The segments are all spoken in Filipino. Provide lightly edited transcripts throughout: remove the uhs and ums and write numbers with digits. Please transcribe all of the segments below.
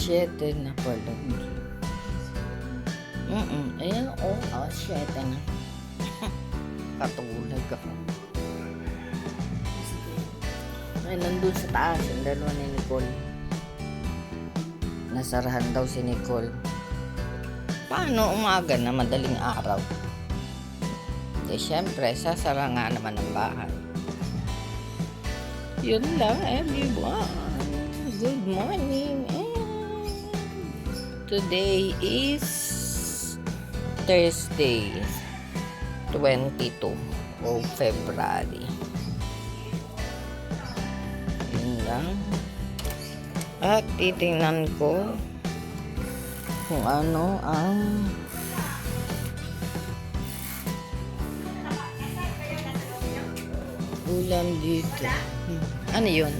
7 na pala. Ayan, 7 na. Katulog ako. Ay, nandun sa taas, yung dalawa ni Nicole. Nasarahan daw si Nicole. Paano umaga na madaling araw? Eh, syempre, sasara nga naman ang bahay. Yun lang, everyone. Good morning. Today is Thursday, 22 of February. Yun lang. At titingnan ko kung ano ang ulam dito. Ano yun?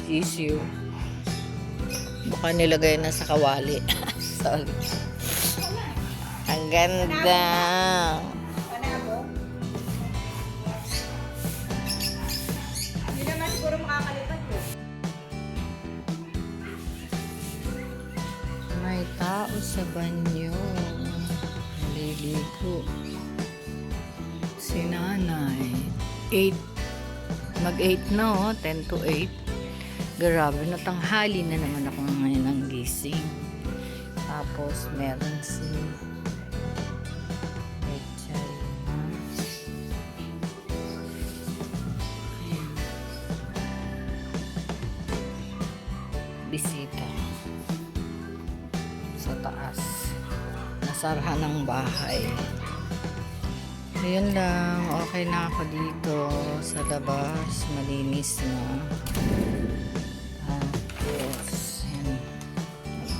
Sisiw. Baka nilagay na sa kawali. Sorry. Ang ganda. Hindi naman siguro makakalipat yun. May tao sa banyo. Naliligo. Si nanay. 8. Mag-8 na, 10 to 8. Grabe, natanghali na naman ako ngayon ng gising. Tapos, meron si Echay. Bisita. Sa taas. Nasarahan ng bahay. Ayun lang, okay na ako dito sa labas, malinis na. Tapos, yan,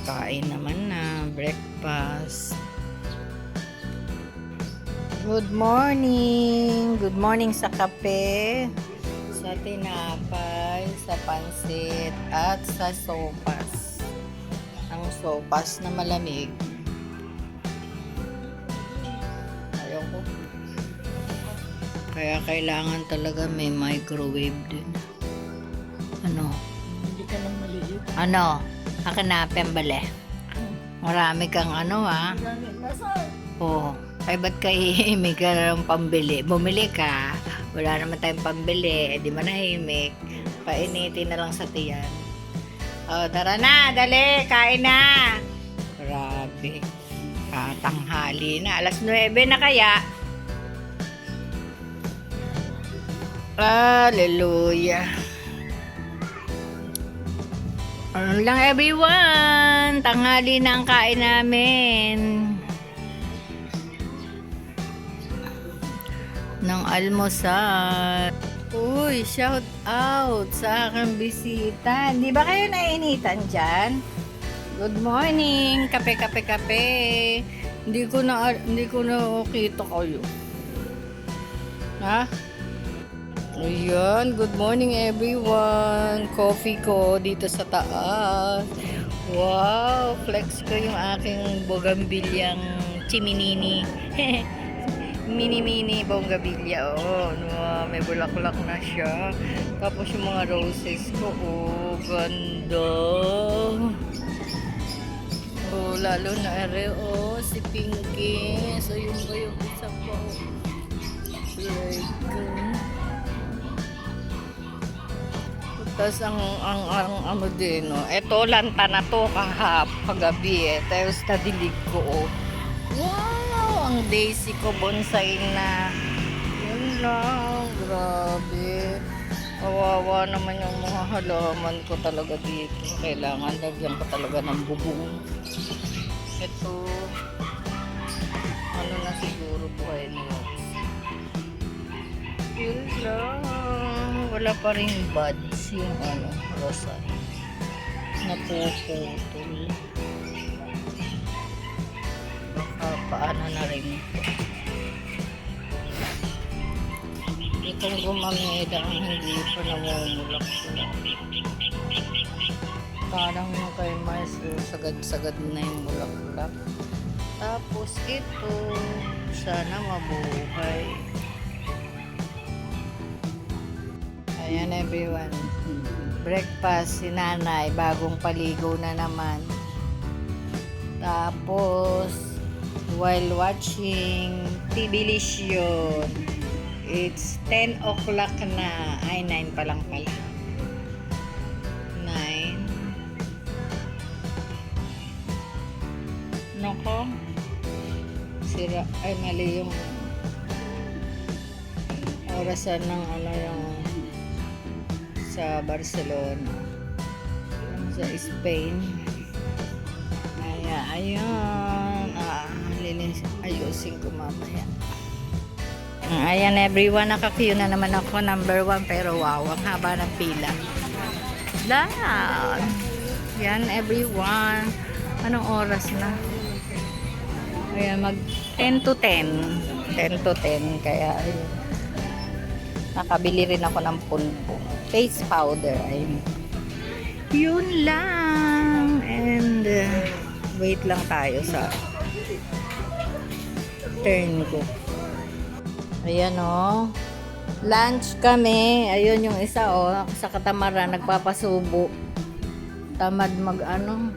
kain naman na, breakfast. Good morning! Good morning sa kape, sa tinapay, sa pansit, at sa sopas. Ang sopas na malamig. Ayoko. Kaya kailangan talaga may microwave din. Ano? Hindi ka lang maliit. Ano? Akin na, pembale. Marami kang ano ha? Oo. Ay ba't kahihimik ka ng pambili? Bumili ka. Wala naman tayong pambili. Eh di manahimik. Painitin na lang sa tiyan. Oh, tara na. Dali. Kain na. Grabe. Tanghali na. Alas 9 na kaya. Hallelujah. Ano lang everyone, tanghali na ang kain namin ng almusal. Uy, shout out sa aking bisita. Hindi ba kayo nainitan dyan? Good morning, kape. Hindi ko na kita kayo. Ha? Ayan, good morning everyone. Coffee ko dito sa taas. Wow, flex ko yung aking bogambilyang chiminini. Mini bonggabilya. Oh, may bulaklak na siya. Tapos yung mga roses ko, oh, ganda. Oh, lalo na si Pinky. So, yun ba yung isa ko? Tapos ang ano din, no? Ito lanta na to kagabi eh. Tapos nadilig ko, oh. Wow! Ang daisy ko bonsai na. Yun lang. Grabe. Kawawa naman yung mga halaman ko talaga dito. Kailangan lagyan ko talaga ng bubong. Ito. Ano na siguro buhay niyo. Yun lang. Wala pa rin buds yung rosa. Napuputol. Baka paano na rin ito. Itong gumameda ang hindi pa namumulak sila. Parang kay Mais, sagad-sagad na yung bulak-bulak. Tapos ito, sana mabuhay. Ayan everyone. Breakfast si nanay, bagong paligo na naman. Tapos, while watching Tibilisyon, it's 10 o'clock na. Ay, 9 pa lang pala. 9. Nako. Sira. Ay, mali yung orasan ng ano yung sa Barcelona. Sa Spain. Ayun. Ayusin ko mamaya. Ayan everyone, naka-queue na naman ako. Number 1 pero wow, ang haba ng pila. Down. Yan everyone. Anong oras na? Ayan, mag 10 to 10. 10 to 10. Kaya ayun. Nakabili rin ako ng pulpo. Face powder. Ayun. Yun lang. And wait lang tayo sa turn ko. Ayan o. Lunch kami. Ayun yung isa o. Sa katamaran, nagpapasubo. Tamad mag ano.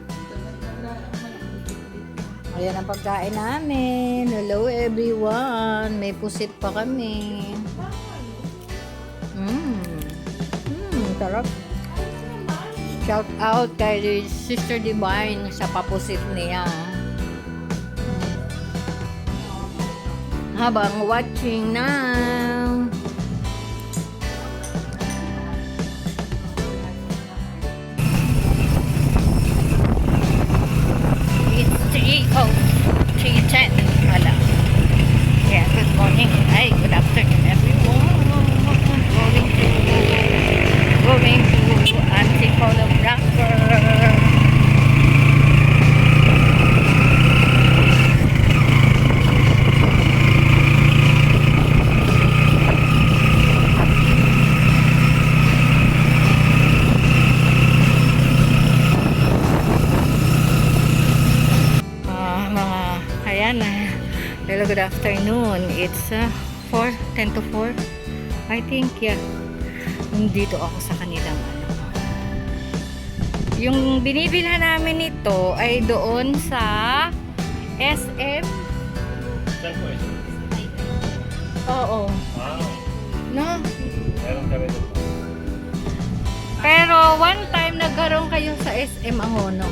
Ayan ang pagkain namin. Hello everyone. May pusit pa kami. Sarap. Shout out kay Sister Divine sa papusit niya. Habang watching now. It's 3:10 pala. Yeah, good morning. Ay, good afternoon everyone. Going to Antipolo Rocker. Ayan na. Hello, good afternoon. It's 10 to 4. I think, yeah. Dito ako sa kanilang ano. Yung binibilhan namin ito ay doon sa SM. Saan po ito? Oo. Wow. No? Meron kami dito. Pero one time nagkaroon kayo sa SM Angono.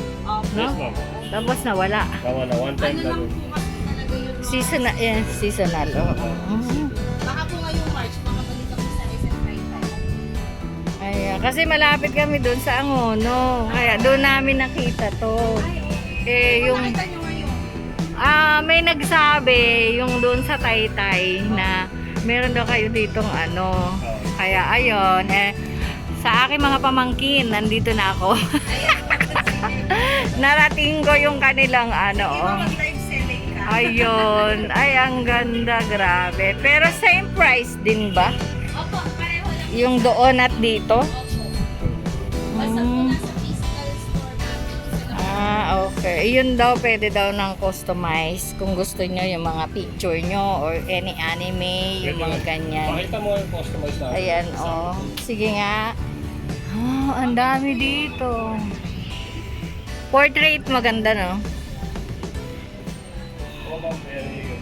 No? Yes, ma'am. Tapos nawala. Tama na, one time na dun. Seasonal. Yeah, seasonal. Oo. Baka po ngayong March, makabalik kami sa SM Taytay. Ay, kasi malapit kami doon sa Angono. Kaya doon namin nakita to. Yung Nakita nyo ngayon? may nagsabi yung doon sa Taytay na meron daw kayo ditong ano. Kaya ayun, sa aking mga pamangkin, nandito na ako. Narating ko yung kanilang ano. Mag-live selling ka. Ayun, ay ang ganda, grabe. Pero same price din ba? Opo, pareho lang. Yung doon at dito? Basta po nasa physical store namin. Okay. Yun daw, pwede daw ng customize. Kung gusto nyo, yung mga picture nyo or any anime, yung mga ganyan. Pakita mo yung customize natin. Ayan, oh. Sige nga. Oh, ang dami dito. Portrait, maganda, no? Oo, ma'am. Very good.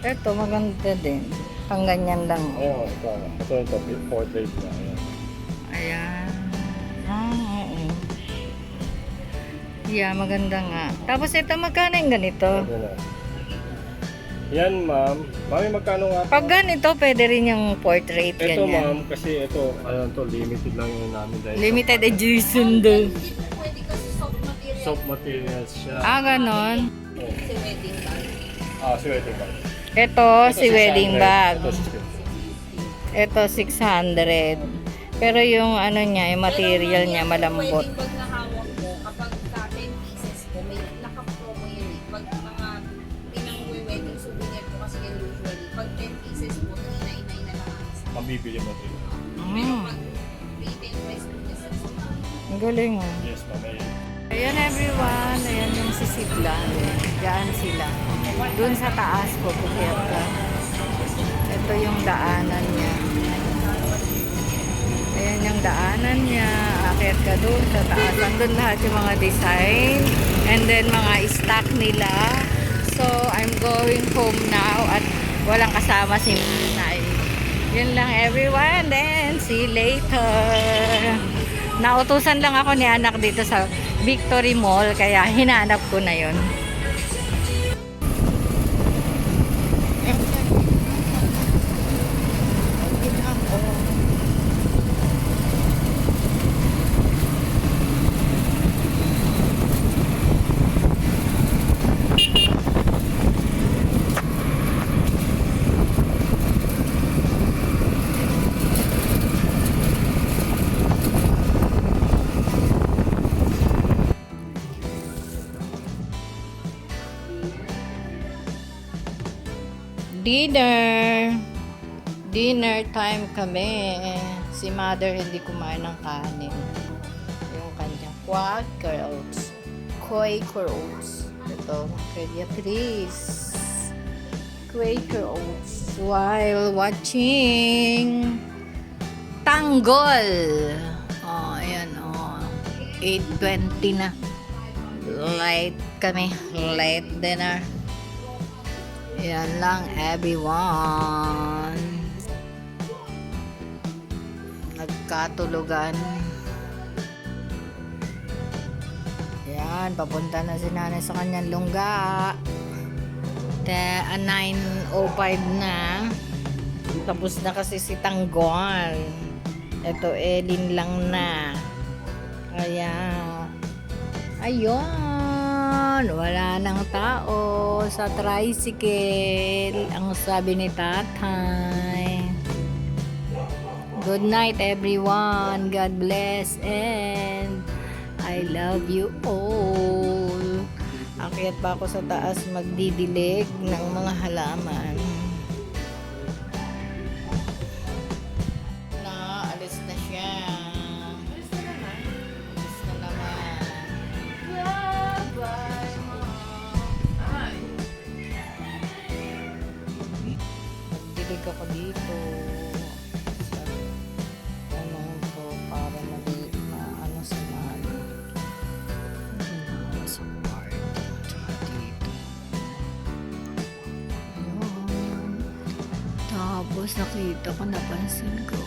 Ito, maganda din. Pang ganyan lang. Oo, ito. Ito yung top portrait na. Ayan. Ayan. Oo. Yeah, maganda nga. Tapos ito, magkano yung ganito? Ito na. Yan, ma'am. Mami, magkano nga? Pag ganito, pwede rin yung portrait, Ito, ganyan. ma'am, kasi ito, ano to, limited lang yung namin dahil Limited edition daw. Hindi po pwede kasi soft material. soft materials siya. Ganon. Oo. Si wedding bag. Si wedding bag. Ito, si wedding 600. bag. Ito, 600. Ito, 600. Pero yung ano niya, yung material niya, malambot. Wedding bag na hawak mo, kapag ka 10 pieces po, may naka-promo yun eh. Pag mga pinang-wedding souvenir po kasi yan usually, pag 10 pieces po, 399 na lang ang isa. Mabibili mo ito. Pero pag retail price po niya 60. Ang galing, oh. Yes, ma'am. Ayan everyone, ayan yung sisidlan. Diyan sila. Doon sa taas po, pukyat ka. Ito ito yung daanan niya. Ayan yung daanan niya. Aakyat ka doon sa taas. Andun lahat yung mga design. And then mga stock nila. So, I'm going home now. At walang kasama si Nanay. Yun lang everyone. Then, see you later. Nautusan lang ako ni anak dito sa Victory Mall. Kaya hinanap ko na yun. Dinner time kami. Si mother hindi kumain ng kanin. Yung kanyang Quaker Oats. Ito, Kaya Chris. Quaker Oats. While watching Tanggol. Oh, ayan, oh. 8:20 na. Late kami. Late dinner. Yan lang everyone. Nagkatulugan. Yan, papunta na si nanay sa kanyang lungga. 9:05 na. Tapos na kasi si Tanggol. Ito, Elin lang na. Kaya, ayun, wala nang tao sa tricycle. Ang sabi ni tatay. Good night everyone. God bless and I love you all. Akyat pa ako sa taas magdidilig ng mga halaman. Alis na siya. Alis na naman. Bye-bye, Mom. Magdilig ako dito. Sa ano to para ano sa mano. Sa kwarto. Tsaka dito. Ayun. Tapos nakita ko, napansin ko.